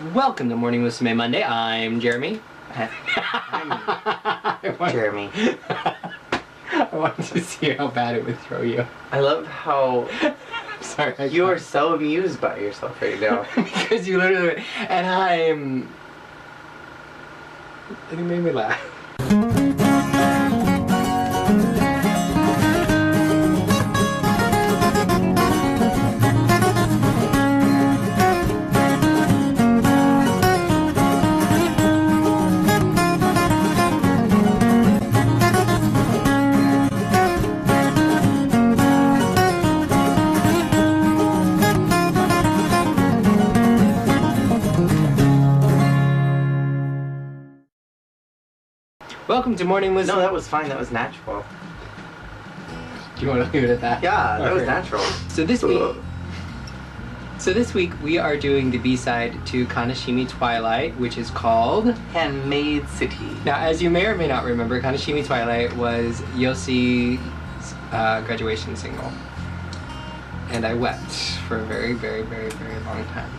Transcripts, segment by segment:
Welcome to Morning Musume Monday. I'm Jeremy. I'm Jeremy. I wanted to see how bad it would throw you. I love how Sorry, you are so amused by yourself right now. Because you literally... And I'm... It made me laugh. Welcome to Morning Musume. No, that was fine. That was natural. Do you want to leave it at that? Yeah, that was natural. So this week we are doing the B-side to Kanashimi Twilight, which is called Handmade City. Now, as you may or may not remember, Kanashimi Twilight was Yossi's graduation single. And I wept for a very, very, very, very long time.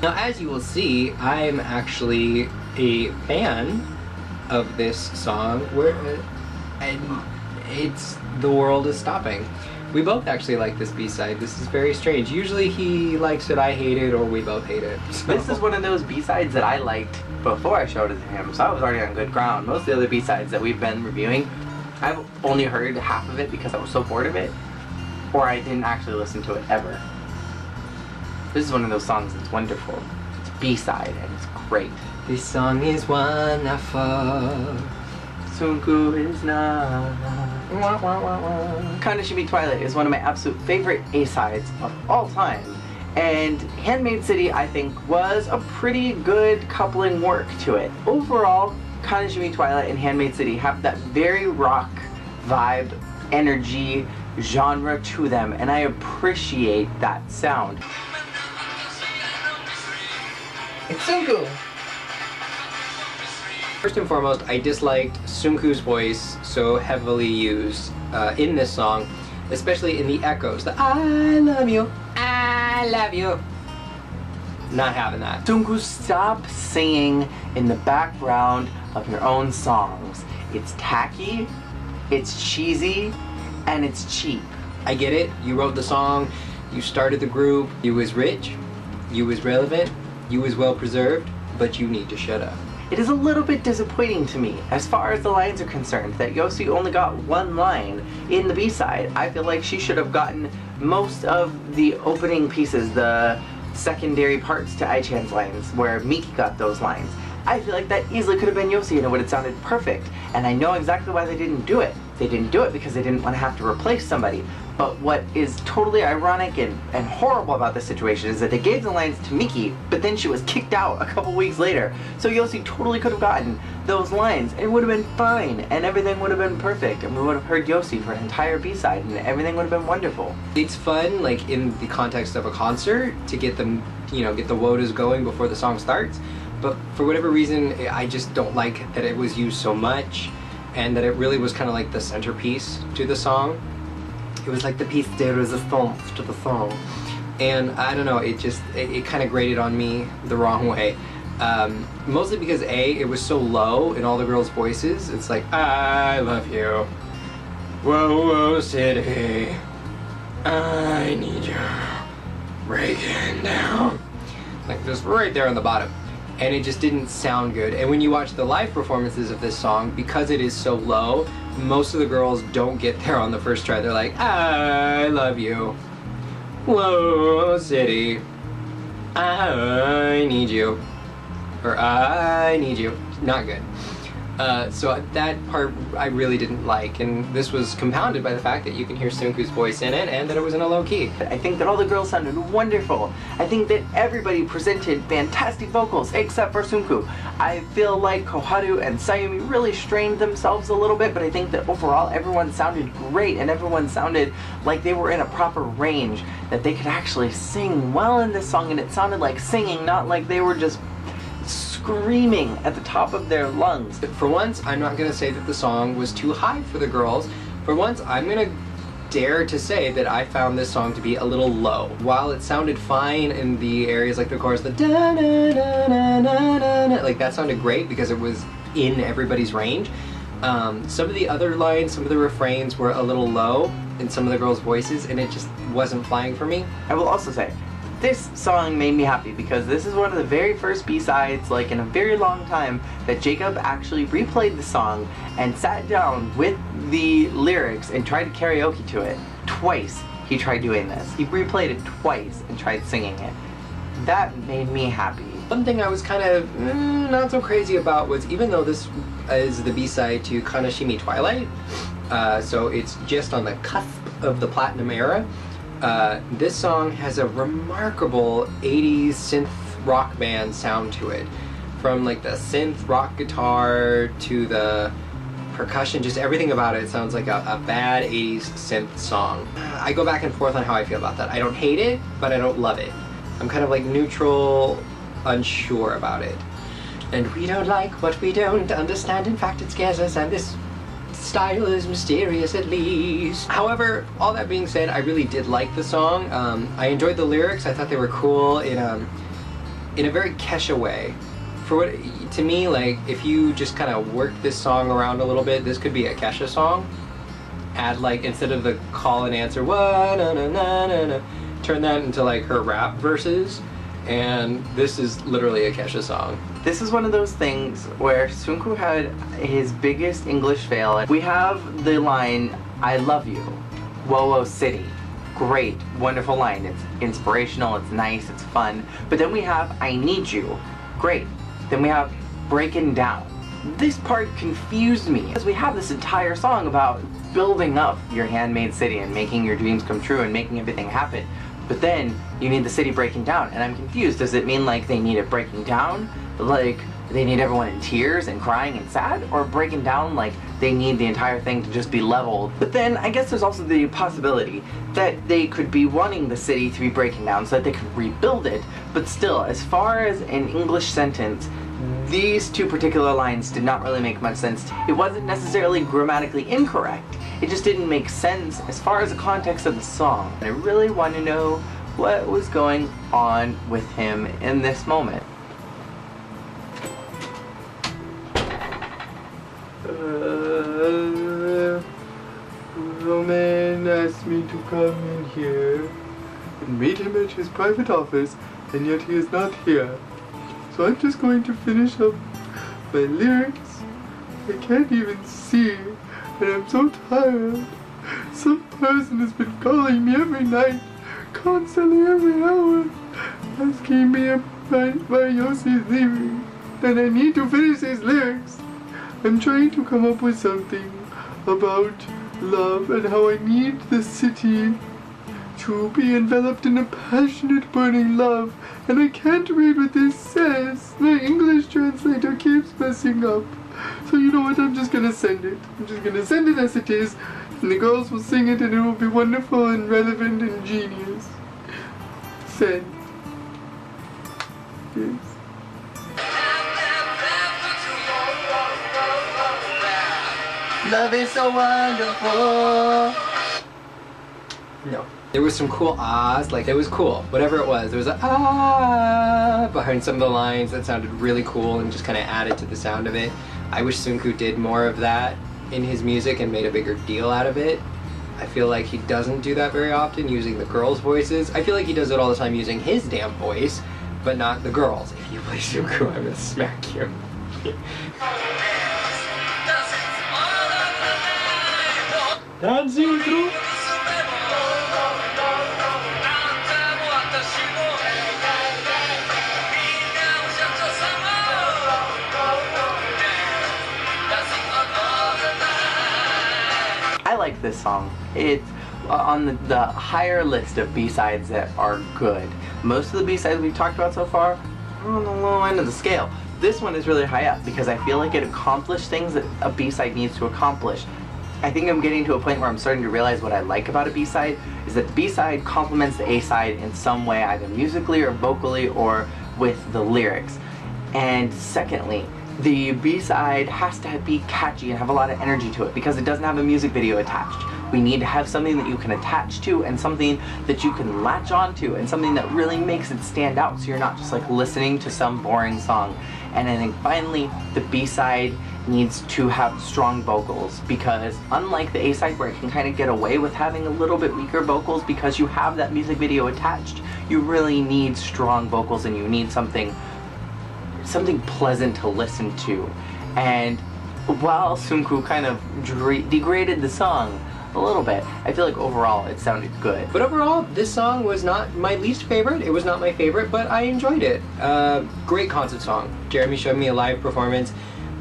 Now, as you will see, I'm actually a fan of this song, and it's The World Is Stopping. We both actually like this B-side. This is very strange. Usually he likes it, I hate it, or we both hate it. So. This is one of those B-sides that I liked before I showed it to him, so I was already on good ground. Most of the other B-sides that we've been reviewing, I've only heard half of it because I was so bored of it, or I didn't actually listen to it ever. This is one of those songs that's wonderful. It's B-side and it's great. This song is wonderful. Sunku is not. Kanashimi Twilight is one of my absolute favorite A-sides of all time. And Handmade City, I think, was a pretty good coupling work to it. Overall, Kanashimi Twilight and Handmade City have that very rock vibe, energy, genre to them, and I appreciate that sound. It's Sunku! First and foremost, I disliked Sunku's voice so heavily used in this song, especially in the echoes. The I love you, I love you. Not having that. Sunku, stop singing in the background of your own songs. It's tacky, it's cheesy, and it's cheap. I get it. You wrote the song, you started the group, you was rich, you was relevant, you was well preserved, but you need to shut up. It is a little bit disappointing to me, as far as the lines are concerned, that Yossi only got one line in the B-side. I feel like she should have gotten most of the opening pieces, the secondary parts to Ai-chan's lines, where Miki got those lines. I feel like that easily could have been Yossi and it would have sounded perfect, and I know exactly why they didn't do it. They didn't do it because they didn't want to have to replace somebody. But what is totally ironic and horrible about this situation is that they gave the lines to Miki, but then she was kicked out a couple weeks later. So Yossi totally could have gotten those lines, and it would have been fine, and everything would have been perfect, and we would have heard Yossi for an entire B-side, and everything would have been wonderful. It's fun, like in the context of a concert, to get them, get the wodas going before the song starts. But for whatever reason, I just don't like that it was used so much, and that it really was kind of like the centerpiece to the song. It was like the piece de resistance to the song. And I don't know, it kind of grated on me the wrong way. Mostly because it was so low in all the girls' voices. It's like, I love you. Whoa, whoa, city. I need you. Breaking down. Like just right there on the bottom. And it just didn't sound good. And when you watch the live performances of this song, because it is so low, most of the girls don't get there on the first try. They're like, I love you. Whoa, city. I need you. Or I need you. Not good. So that part I really didn't like, and this was compounded by the fact that you can hear Sunku's voice in it and that it was in a low key. I think that all the girls sounded wonderful. I think that everybody presented fantastic vocals except for Sunku. I feel like Koharu and Sayumi really strained themselves a little bit, but I think that overall everyone sounded great and everyone sounded like they were in a proper range, that they could actually sing well in this song, and it sounded like singing, not like they were just screaming at the top of their lungs. For once, I'm not going to say that the song was too high for the girls. For once, I'm going to dare to say that I found this song to be a little low. While it sounded fine in the areas like the chorus, the da na na na na na na, like that sounded great because it was in everybody's range. Some of the other lines, some of the refrains were a little low in some of the girls' voices, and it just wasn't flying for me. I will also say, this song made me happy because this is one of the very first B-sides, like in a very long time, that Jacob actually replayed the song and sat down with the lyrics and tried to karaoke to it. Twice he tried doing this. He replayed it twice and tried singing it. That made me happy. One thing I was kind of not so crazy about was, even though this is the B-side to Kanashimi Twilight, so it's just on the cusp of the platinum era, this song has a remarkable 80s synth rock band sound to it. From like the synth rock guitar to the percussion, just everything about it sounds like a bad 80s synth song. I go back and forth on how I feel about that. I don't hate it, but I don't love it. I'm kind of like neutral, unsure about it. And we don't like what we don't understand. In fact, it scares us, and this style is mysterious at least. However, all that being said, I really did like the song. I enjoyed the lyrics. I thought they were cool in a very Kesha way. For what, to me, like, if you just kind of work this song around a little bit, this could be a Kesha song. Add, like, instead of the call and answer, wah, na, na, na, na, na, turn that into like her rap verses, and this is literally a Kesha song. This is one of those things where Sunku had his biggest English fail. We have the line, I love you, Wowo City. Great, wonderful line. It's inspirational, it's nice, it's fun. But then we have I need you. Great. Then we have breaking down. This part confused me, because we have this entire song about building up your handmade city and making your dreams come true and making everything happen. But then you need the city breaking down, and I'm confused. Does it mean like they need it breaking down? Like they need everyone in tears and crying and sad? Or breaking down like they need the entire thing to just be leveled? But then I guess there's also the possibility that they could be wanting the city to be breaking down so that they could rebuild it. But still, as far as an English sentence, these two particular lines did not really make much sense. It wasn't necessarily grammatically incorrect. It just didn't make sense as far as the context of the song. And I really want to know what was going on with him in this moment. Roman asked me to come in here and meet him at his private office, and yet he is not here. So I'm just going to finish up my lyrics. I can't even see, and I'm so tired. Some person has been calling me every night, constantly every hour, asking me why Yossi's leaving, and I need to finish his lyrics. I'm trying to come up with something about love and how I need the city to be enveloped in a passionate, burning love, and I can't read what this says. My English translator keeps messing up. So you know what, I'm just gonna send it. I'm just gonna send it as it is, and the girls will sing it, and it will be wonderful and relevant and genius. Send. Yes. Love is so wonderful. No. There was some cool ahs, like it was cool, whatever it was. There was a ah behind some of the lines that sounded really cool and just kind of added to the sound of it. I wish Sunku did more of that in his music and made a bigger deal out of it. I feel like he doesn't do that very often, using the girls' voices. I feel like he does it all the time using his damn voice, but not the girls. If you play Sunku, I'm gonna smack you. Dancing through. I like this song. It's on the higher list of B-sides that are good. Most of the B-sides we've talked about so far are on the low end of the scale. This one is really high up because I feel like it accomplished things that a B-side needs to accomplish. I think I'm getting to a point where I'm starting to realize what I like about a B-side is that the B-side complements the A-side in some way, either musically or vocally or with the lyrics. And secondly, the B-side has to be catchy and have a lot of energy to it because it doesn't have a music video attached. We need to have something that you can attach to and something that you can latch onto and something that really makes it stand out so you're not just like listening to some boring song. And I think finally the B-side needs to have strong vocals, because unlike the A-side where it can kind of get away with having a little bit weaker vocals because you have that music video attached, you really need strong vocals and you need something pleasant to listen to. And while Sunku kind of degraded the song a little bit, I feel like overall it sounded good. But overall, this song was not my least favorite. It was not my favorite, but I enjoyed it. Great concert song. Jeremy showed me a live performance.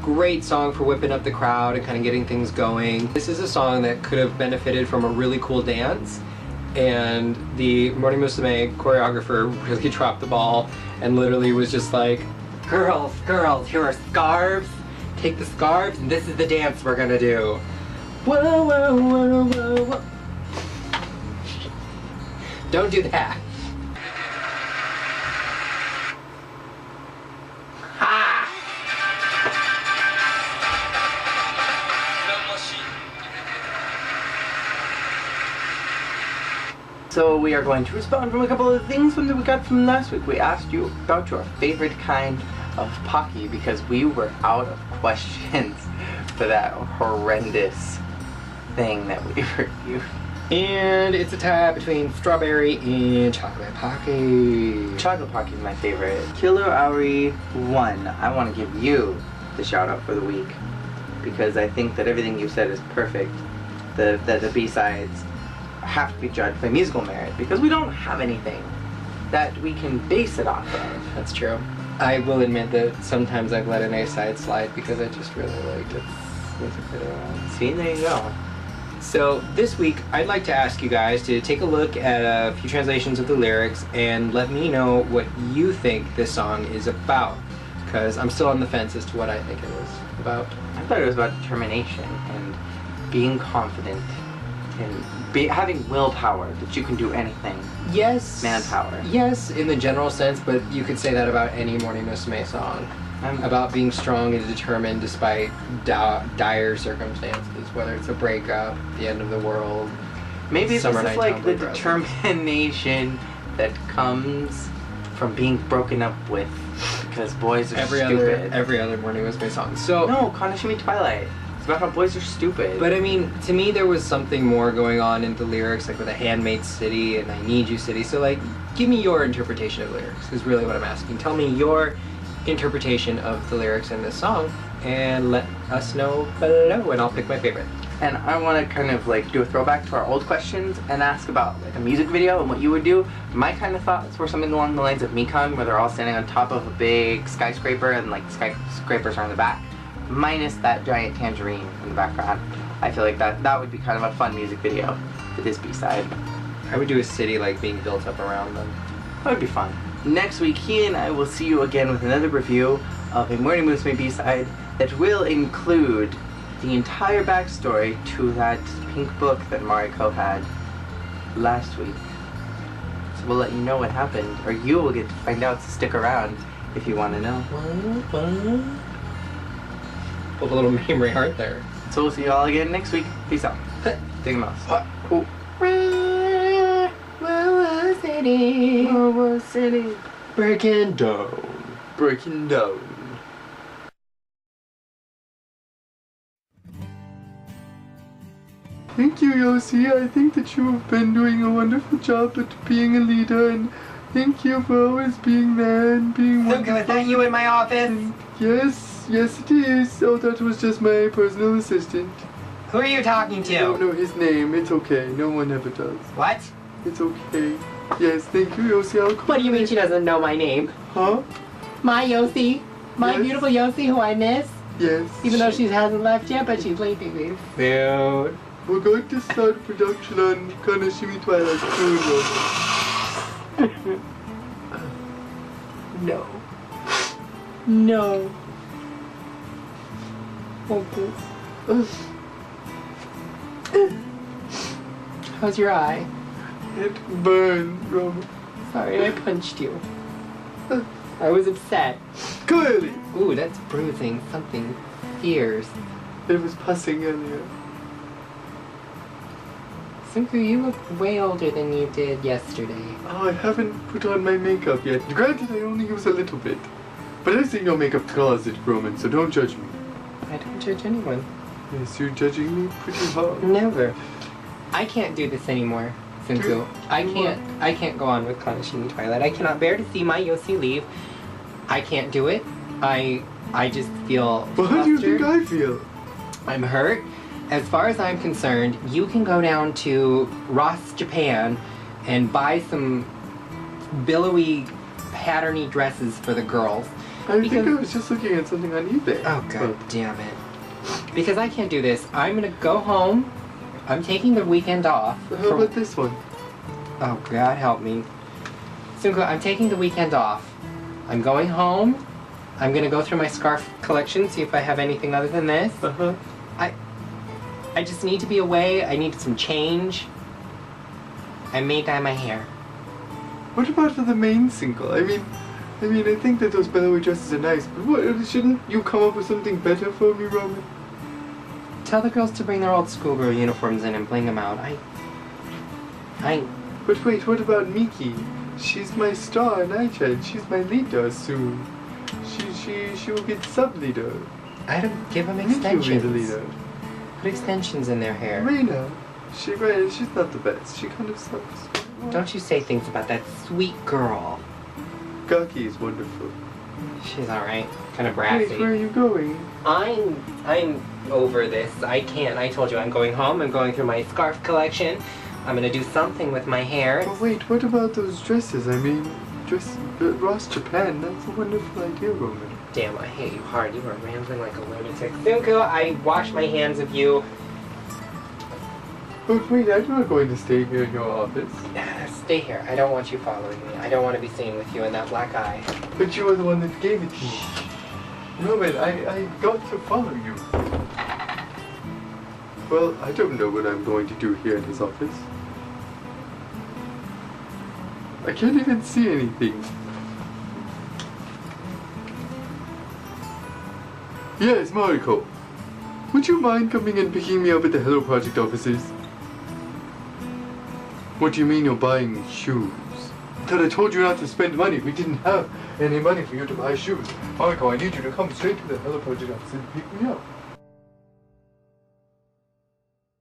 Great song for whipping up the crowd and kind of getting things going. This is a song that could have benefited from a really cool dance, and the Morning Musume choreographer really dropped the ball and literally was just like, girls, here are scarves. Take the scarves and this is the dance we're gonna do. Whoa, whoa, whoa, whoa, whoa. Don't do that. Ha! So we are going to respond from a couple of things that we got from last week. We asked you about your favorite kind of Pocky because we were out of questions for that horrendous thing that we reviewed. And it's a tie between strawberry and chocolate Pocky. Chocolate Pocky is my favorite. Killer Auri 1, I want to give you the shout out for the week because I think that everything you said is perfect. The B-sides have to be judged by musical merit because we don't have anything that we can base it off of. That's true. I will admit that sometimes I've let an A-side slide because I just really liked its music video. See, there you go. So this week, I'd like to ask you guys to take a look at a few translations of the lyrics and let me know what you think this song is about, because I'm still on the fence as to what I think it was about. I thought it was about determination and being confident and having willpower that you can do anything. Yes. Manpower. Yes, in the general sense, but you could say that about any Morning Musume song. About being strong and determined despite dire circumstances, whether it's a breakup, the end of the world. Maybe this is like the dress. determination that comes from being broken up with because boys are stupid. Every other Morning Musume song. So no, Kanashimi Twilight. It's about how boys are stupid. But I mean, to me there was something more going on in the lyrics, like with a handmade city and I need you city. So like, give me your interpretation of lyrics is really what I'm asking. Tell me your interpretation of the lyrics in this song and let us know below and I'll pick my favorite. And I want to kind of like do a throwback to our old questions and ask about like a music video and what you would do. My kind of thoughts were something along the lines of Mikan, where they're all standing on top of a big skyscraper and like skyscrapers are in the back, minus that giant tangerine in the background. I feel like that would be kind of a fun music video for this B-side. I would do a city like being built up around them. That would be fun. Next week, he and I will see you again with another review of a Morning Musume B-side that will include the entire backstory to that pink book that Mariko had last week. So we'll let you know what happened, or you will get to find out, so stick around if you want to know. Pulled a little memory heart there. So we'll see you all again next week. Peace out. Take a mouse. Cool. City. Breaking down. Breaking down. Thank you, Yossi. I think that you have been doing a wonderful job at being a leader, and thank you for always being there and being wonderful. Sunku, is that you in my office? Yes, it is. Oh, that was just my personal assistant. Who are you talking I don't to? know his name. It's okay. No one ever does. What? It's okay. Yes, thank you, Yossi. I'll call What do you mean you. she doesn't know my name? Huh? My Yossi. My Yes. beautiful Yossi who I miss. Yes. Even though she hasn't left yet, but she's leaving me. Dude. We're going to start production on Kanashimi Twilight soon, Yossi. No. No. Okay. How's your eye? It burns, Robert. Sorry, I punched you. I was upset. Clearly. Ooh, that's bruising something fierce. It was pussing earlier. Sunku, you look way older than you did yesterday. Oh, I haven't put on my makeup yet. Granted, I only use a little bit. But I've seen your makeup closet, Roman, so don't judge me. I don't judge anyone. Yes, you're judging me pretty hard. Never. I can't do this anymore, Sunku. I can't go on with Kanashimi Twilight. I cannot bear to see my Yossi leave. I can't do it. I just feel Well, how do you flustered. think I feel? I'm hurt. As far as I'm concerned, you can go down to Ross, Japan, and buy some billowy, patterny dresses for the girls. I think I was just looking at something on eBay. Oh, god damn it. Because I can't do this. I'm gonna go home. I'm taking the weekend off. How about this one? Oh, God help me. Sunko, I'm taking the weekend off. I'm going home. I'm gonna go through my scarf collection, see if I have anything other than this. Uh-huh. I just need to be away. I need some change. I may dye my hair. What about for the main single? I mean, I think that those billowy dresses are nice, but what, shouldn't you come up with something better for me, Roman? Tell the girls to bring their old schoolgirl uniforms in and bling them out. But wait, what about Miki? She's my star, Nightshade. She's my leader soon. She will be the sub-leader. I don't give them Miki will extensions. be the leader. Put extensions in their hair. Reina, she's not the best. She kind of sucks. Don't you say things about that sweet girl. Gaki is wonderful. She's alright. Kind of Wait, brassy. where are you going? I'm over this. I can't. I told you I'm going home. I'm going through my scarf collection. I'm gonna do something with my hair. But wait, what about those dresses? I mean, Ross Japan, that's a wonderful idea, Roman. Damn, I hate you hard. You are rambling like a lunatic. Sunko, I wash my hands of you. But wait, I'm not going to stay here in your office. Stay here. I don't want you following me. I don't want to be seen with you in that black eye. But you were the one that gave it to me. Roman, I got to follow you. Well, I don't know what I'm going to do here in his office. I can't even see anything. Yes, Mariko. Would you mind coming and picking me up at the Hello Project offices? What do you mean you're buying shoes? I thought I told you not to spend money. We didn't have any money for you to buy shoes. Mariko, I need you to come straight to the Hello Project office and pick me up.